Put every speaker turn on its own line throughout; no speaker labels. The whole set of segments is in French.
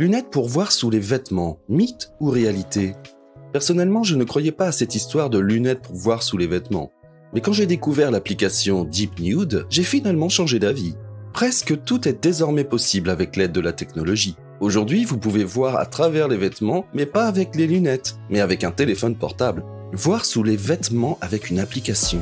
Lunettes pour voir sous les vêtements, mythe ou réalité? Personnellement, je ne croyais pas à cette histoire de lunettes pour voir sous les vêtements. Mais quand j'ai découvert l'application Deep Nude, j'ai finalement changé d'avis. Presque tout est désormais possible avec l'aide de la technologie. Aujourd'hui, vous pouvez voir à travers les vêtements, mais pas avec les lunettes, mais avec un téléphone portable. Voir sous les vêtements avec une application.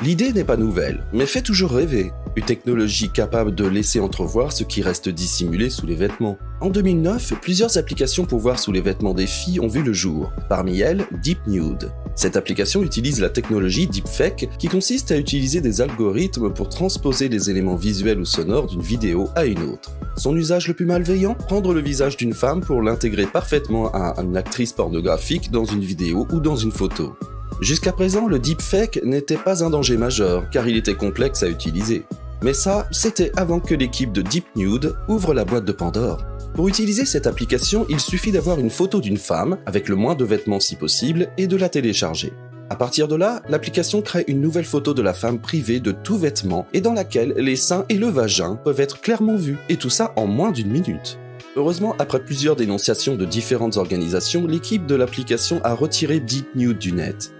L'idée n'est pas nouvelle, mais fait toujours rêver. Une technologie capable de laisser entrevoir ce qui reste dissimulé sous les vêtements. En 2009, plusieurs applications pour voir sous les vêtements des filles ont vu le jour. Parmi elles, Deep Nude. Cette application utilise la technologie Deepfake qui consiste à utiliser des algorithmes pour transposer les éléments visuels ou sonores d'une vidéo à une autre. Son usage le plus malveillant? Prendre le visage d'une femme pour l'intégrer parfaitement à une actrice pornographique dans une vidéo ou dans une photo. Jusqu'à présent, le deepfake n'était pas un danger majeur, car il était complexe à utiliser. Mais ça, c'était avant que l'équipe de Deep Nude ouvre la boîte de Pandore. Pour utiliser cette application, il suffit d'avoir une photo d'une femme, avec le moins de vêtements si possible, et de la télécharger. À partir de là, l'application crée une nouvelle photo de la femme privée de tout vêtement, et dans laquelle les seins et le vagin peuvent être clairement vus, et tout ça en moins d'une minute. Heureusement, après plusieurs dénonciations de différentes organisations, l'équipe de l'application a retiré Deep Nude du net.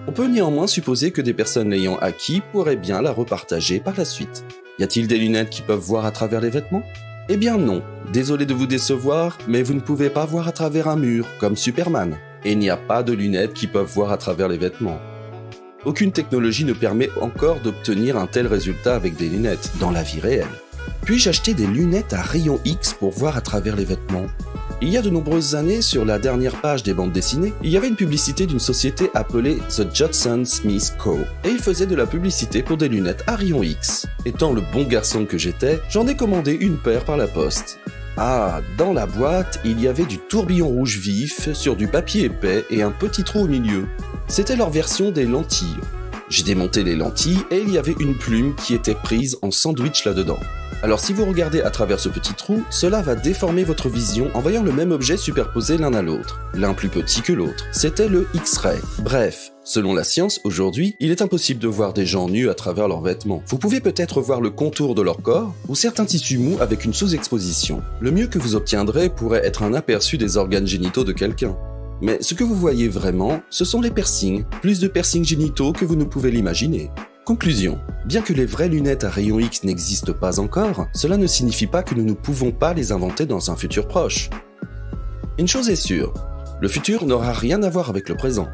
On peut néanmoins supposer que des personnes l'ayant acquis pourraient bien la repartager par la suite. Y a-t-il des lunettes qui peuvent voir à travers les vêtements? Eh bien non. Désolé de vous décevoir, mais vous ne pouvez pas voir à travers un mur, comme Superman. Et il n'y a pas de lunettes qui peuvent voir à travers les vêtements. Aucune technologie ne permet encore d'obtenir un tel résultat avec des lunettes, dans la vie réelle. Puis-je acheter des lunettes à rayon X pour voir à travers les vêtements? Il y a de nombreuses années, sur la dernière page des bandes dessinées, il y avait une publicité d'une société appelée The Judson Smith Co. Et ils faisaient de la publicité pour des lunettes à rayon X. Étant le bon garçon que j'étais, j'en ai commandé une paire par la poste. Ah, dans la boîte, il y avait du tourbillon rouge vif sur du papier épais et un petit trou au milieu. C'était leur version des lentilles. J'ai démonté les lentilles et il y avait une plume qui était prise en sandwich là-dedans. Alors si vous regardez à travers ce petit trou, cela va déformer votre vision en voyant le même objet superposé l'un à l'autre, l'un plus petit que l'autre. C'était le X-ray. Bref, selon la science, aujourd'hui, il est impossible de voir des gens nus à travers leurs vêtements. Vous pouvez peut-être voir le contour de leur corps ou certains tissus mous avec une sous-exposition. Le mieux que vous obtiendrez pourrait être un aperçu des organes génitaux de quelqu'un. Mais ce que vous voyez vraiment, ce sont les piercings, plus de piercings génitaux que vous ne pouvez l'imaginer. Conclusion. Bien que les vraies lunettes à rayon X n'existent pas encore, cela ne signifie pas que nous ne pouvons pas les inventer dans un futur proche. Une chose est sûre, le futur n'aura rien à voir avec le présent.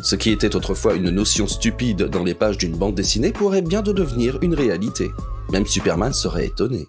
Ce qui était autrefois une notion stupide dans les pages d'une bande dessinée pourrait bientôt devenir une réalité. Même Superman serait étonné.